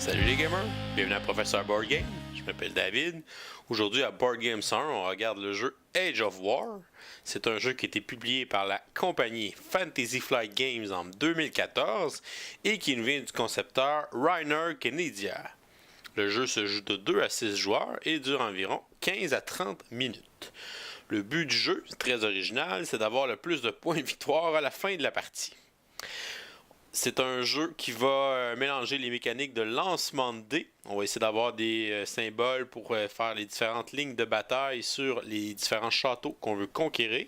Salut les gamers, bienvenue à Professeur Board Game, je m'appelle David. Aujourd'hui à Board Game 101, on regarde le jeu Age of War. C'est un jeu qui a été publié par la compagnie Fantasy Flight Games en 2014 et qui nous vient du concepteur Rainer Knizia. Le jeu se joue de 2 à 6 joueurs et dure environ 15 à 30 minutes. Le but du jeu, très original, c'est d'avoir le plus de points de victoire à la fin de la partie. C'est un jeu qui va mélanger les mécaniques de lancement de dés. On va essayer d'avoir des symboles pour faire les différentes lignes de bataille sur les différents châteaux qu'on veut conquérir.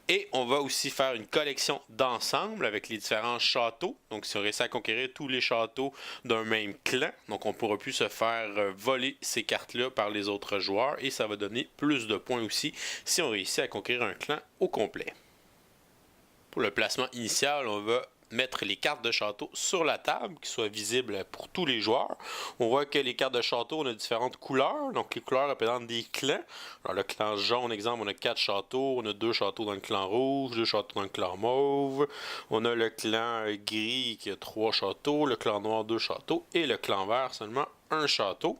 Et on va aussi faire une collection d'ensemble avec les différents châteaux. Donc si on réussit à conquérir tous les châteaux d'un même clan, donc on ne pourra plus se faire voler ces cartes-là par les autres joueurs. Et ça va donner plus de points aussi si on réussit à conquérir un clan au complet. Pour le placement initial, on va mettre les cartes de château sur la table, qui soient visibles pour tous les joueurs. On voit que les cartes de château, on a différentes couleurs, donc les couleurs représentent des clans. Alors le clan jaune, exemple, on a 4 châteaux, on a 2 châteaux dans le clan rouge, 2 châteaux dans le clan mauve. On a le clan gris qui a 3 châteaux, le clan noir 2 châteaux, et le clan vert seulement 1 château.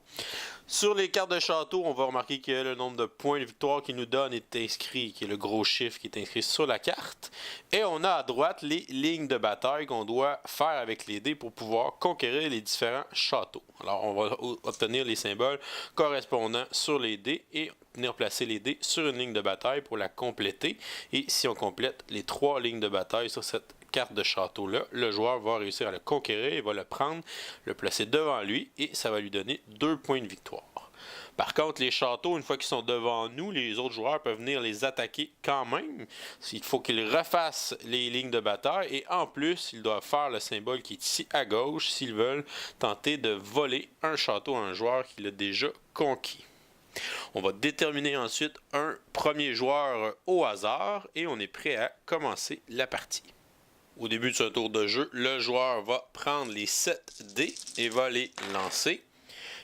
Sur les cartes de château, on va remarquer que le nombre de points de victoire qu'il nous donne est inscrit, qui est le gros chiffre qui est inscrit sur la carte. Et on a à droite les lignes de bataille qu'on doit faire avec les dés pour pouvoir conquérir les différents châteaux. Alors on va obtenir les symboles correspondants sur les dés et venir placer les dés sur une ligne de bataille pour la compléter. Et si on complète les 3 lignes de bataille sur cette carte de château-là, le joueur va réussir à le conquérir, il va le prendre, le placer devant lui et ça va lui donner 2 points de victoire. Par contre, les châteaux, une fois qu'ils sont devant nous, les autres joueurs peuvent venir les attaquer quand même. Il faut qu'ils refassent les lignes de bataille et en plus, ils doivent faire le symbole qui est ici à gauche s'ils veulent tenter de voler un château à un joueur qui l'a déjà conquis. On va déterminer ensuite un premier joueur au hasard et on est prêt à commencer la partie. Au début de ce tour de jeu, le joueur va prendre les 7 dés et va les lancer.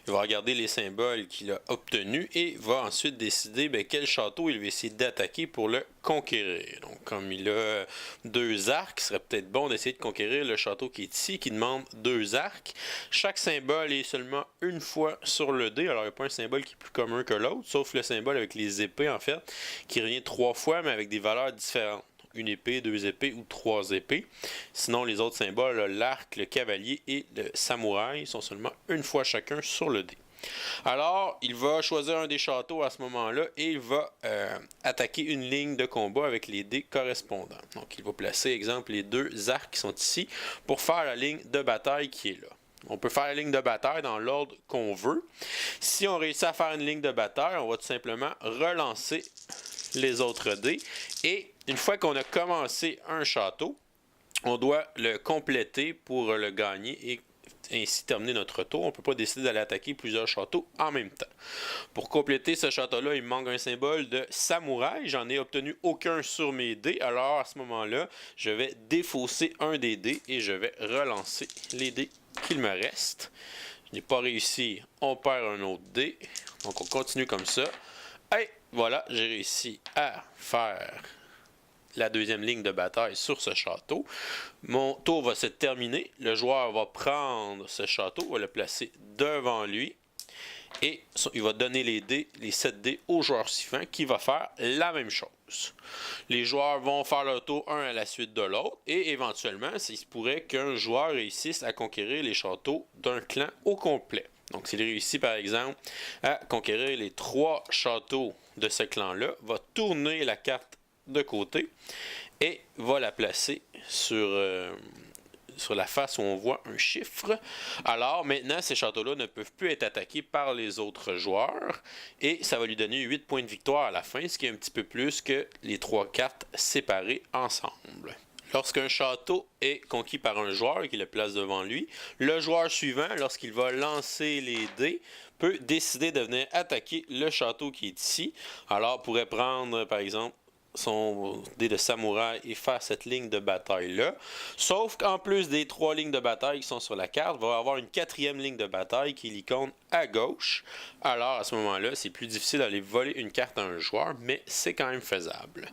Il va regarder les symboles qu'il a obtenus et va ensuite décider quel château il va essayer d'attaquer pour le conquérir. Donc comme il a 2 arcs, il serait peut-être bon d'essayer de conquérir le château qui est ici, qui demande 2 arcs. Chaque symbole est seulement une fois sur le dé, alors il n'y a pas un symbole qui est plus commun que l'autre, sauf le symbole avec les épées en fait, qui revient 3 fois mais avec des valeurs différentes. Une épée, 2 épées ou 3 épées. Sinon, les autres symboles, l'arc, le cavalier et le samouraï, sont seulement une fois chacun sur le dé. Alors, il va choisir un des châteaux à ce moment-là et il va attaquer une ligne de combat avec les dés correspondants. Donc, il va placer, exemple, les 2 arcs qui sont ici pour faire la ligne de bataille qui est là. On peut faire la ligne de bataille dans l'ordre qu'on veut. Si on réussit à faire une ligne de bataille, on va tout simplement relancer les autres dés. Et une fois qu'on a commencé un château, on doit le compléter pour le gagner et ainsi terminer notre tour. On ne peut pas décider d'aller attaquer plusieurs châteaux en même temps. Pour compléter ce château-là, il me manque un symbole de samouraï. J'en ai obtenu aucun sur mes dés. Alors à ce moment-là, je vais défausser un des dés et je vais relancer les dés qu'il me reste. Je n'ai pas réussi. On perd un autre dé. Donc on continue comme ça. Et voilà, j'ai réussi à faire la deuxième ligne de bataille sur ce château. Mon tour va se terminer. Le joueur va prendre ce château, va le placer devant lui. Et il va donner les 7 dés au joueur suivant qui va faire la même chose. Les joueurs vont faire leur tour un à la suite de l'autre. Et éventuellement, il se pourrait qu'un joueur réussisse à conquérir les châteaux d'un clan au complet. Donc, s'il réussit, par exemple, à conquérir les 3 châteaux de ce clan-là, va tourner la carte de côté et va la placer sur la face où on voit un chiffre. Alors, maintenant, ces châteaux-là ne peuvent plus être attaqués par les autres joueurs et ça va lui donner 8 points de victoire à la fin, ce qui est un petit peu plus que les 3 cartes séparées ensemble. Lorsqu'un château est conquis par un joueur et qu'il le place devant lui, le joueur suivant, lorsqu'il va lancer les dés, peut décider de venir attaquer le château qui est ici. Alors, pourrait prendre, par exemple, son dé de samouraï et faire cette ligne de bataille-là. Sauf qu'en plus des 3 lignes de bataille qui sont sur la carte, il va y avoir une 4e ligne de bataille qui est l'icône à gauche. Alors, à ce moment-là, c'est plus difficile d'aller voler une carte à un joueur, mais c'est quand même faisable.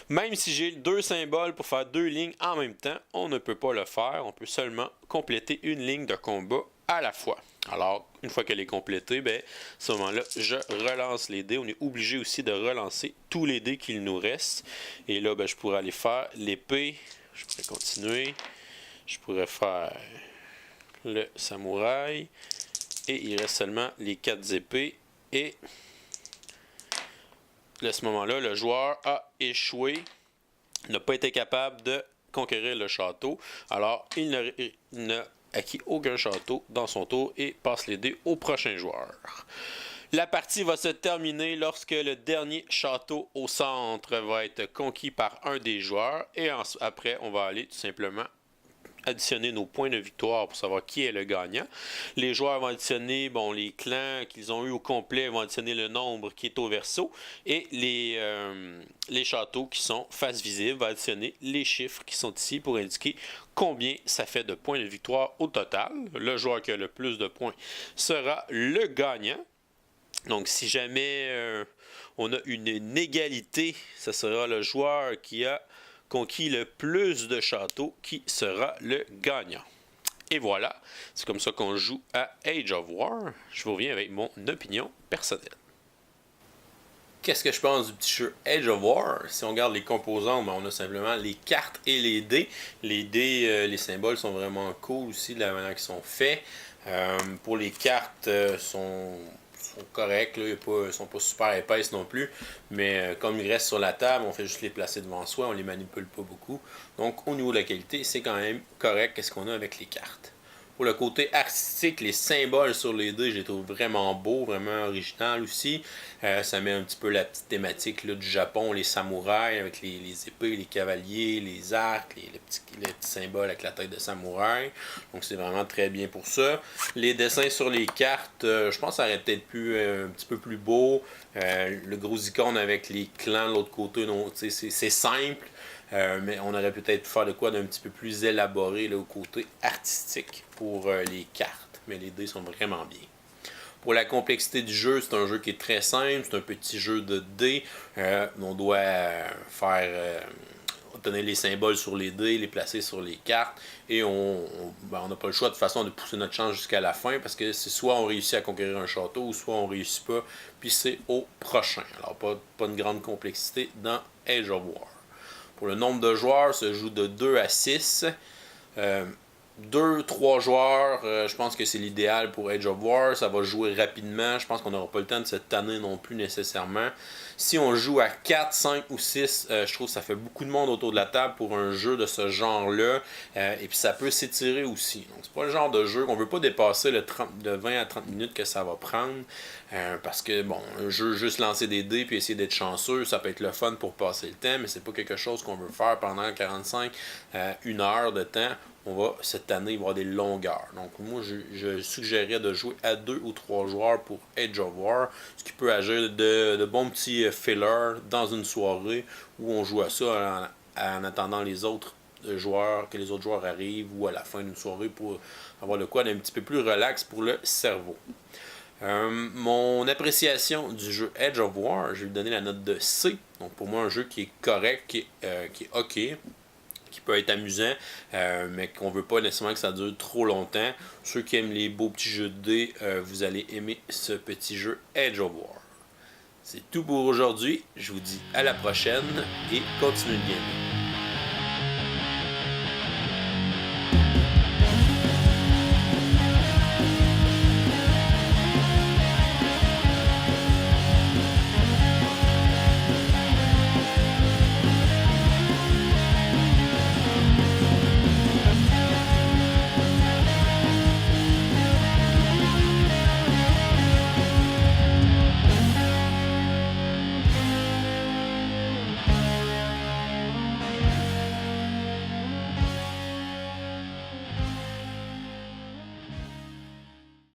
Même si j'ai 2 symboles pour faire 2 lignes en même temps, on ne peut pas le faire. On peut seulement compléter une ligne de combat à la fois. Alors, une fois qu'elle est complétée, à ce moment-là, je relance les dés. On est obligé aussi de relancer tous les dés qu'il nous reste. Et là, je pourrais aller faire l'épée. Je pourrais continuer. Je pourrais faire le samouraï. Et il reste seulement les 4 épées. Et à ce moment-là, le joueur a échoué, n'a pas été capable de conquérir le château. Alors, il n'a acquis aucun château dans son tour et passe les dés au prochain joueur. La partie va se terminer lorsque le dernier château au centre va être conquis par un des joueurs. Et après, on va aller tout simplement additionner nos points de victoire pour savoir qui est le gagnant. Les joueurs vont additionner les clans qu'ils ont eu au complet, vont additionner le nombre qui est au verso, et les châteaux qui sont face visible vont additionner les chiffres qui sont ici pour indiquer combien ça fait de points de victoire au total. Le joueur qui a le plus de points sera le gagnant. Donc si jamais on a une égalité, ce sera le joueur qui a conquis le plus de châteaux qui sera le gagnant. Et voilà, c'est comme ça qu'on joue à Age of War. Je vous reviens avec mon opinion personnelle. Qu'est-ce que je pense du petit jeu Age of War? Si on regarde les composants, on a simplement les cartes et les dés. Les dés, les symboles sont vraiment cool aussi de la manière qu'ils sont faits. Pour les cartes, sont corrects, là, ils sont pas super épaisses non plus, mais comme ils restent sur la table, on fait juste les placer devant soi, on les manipule pas beaucoup. Donc au niveau de la qualité, c'est quand même correct qu'est-ce qu'on a avec les cartes. Pour le côté artistique, les symboles sur les dés, je les trouve vraiment beaux, vraiment original aussi. Ça met un petit peu la petite thématique là, du Japon, les samouraïs avec les épées, les cavaliers, les arcs, les petits symboles avec la tête de samouraï. Donc c'est vraiment très bien pour ça. Les dessins sur les cartes, je pense que ça aurait peut-être pu un petit peu plus beau. Le gros icône avec les clans de l'autre côté, c'est simple. Mais on aurait peut-être pu faire de quoi d'un petit peu plus élaboré là, au côté artistique pour les cartes. Mais les dés sont vraiment bien. Pour la complexité du jeu, c'est un jeu qui est très simple. C'est un petit jeu de dés. On doit donner les symboles sur les dés, les placer sur les cartes. Et on n'a pas le choix de toute façon de pousser notre chance jusqu'à la fin. Parce que c'est soit on réussit à conquérir un château, ou soit on réussit pas. Puis c'est au prochain. Alors pas une grande complexité dans Age of War. Pour le nombre de joueurs, se joue de 2 à 6. 2-3 joueurs, je pense que c'est l'idéal pour Age of War. Ça va jouer rapidement. Je pense qu'on n'aura pas le temps de se tanner non plus nécessairement. Si on joue à 4, 5 ou 6, je trouve que ça fait beaucoup de monde autour de la table pour un jeu de ce genre-là. Et puis ça peut s'étirer aussi. Donc c'est pas le genre de jeu qu'on veut pas dépasser de 20 à 30 minutes que ça va prendre. Parce que un jeu juste lancer des dés puis essayer d'être chanceux, ça peut être le fun pour passer le temps, mais c'est pas quelque chose qu'on veut faire pendant 45 à 1 heure de temps. On va cette année avoir des longueurs. Donc moi je suggérerais de jouer à 2 ou 3 joueurs pour Age of War, ce qui peut agir de bons petits fillers dans une soirée où on joue à ça en attendant les autres joueurs, que les autres joueurs arrivent, ou à la fin d'une soirée pour avoir le quoi d'un petit peu plus relax pour le cerveau. Mon appréciation du jeu Age of War, je vais lui donner la note de C. Donc pour moi un jeu qui est correct, qui est ok, qui peut être amusant, mais qu'on veut pas nécessairement que ça dure trop longtemps. Ceux qui aiment les beaux petits jeux de dés, vous allez aimer ce petit jeu Age of War. C'est tout pour aujourd'hui. Je vous dis à la prochaine et continuez de gamer.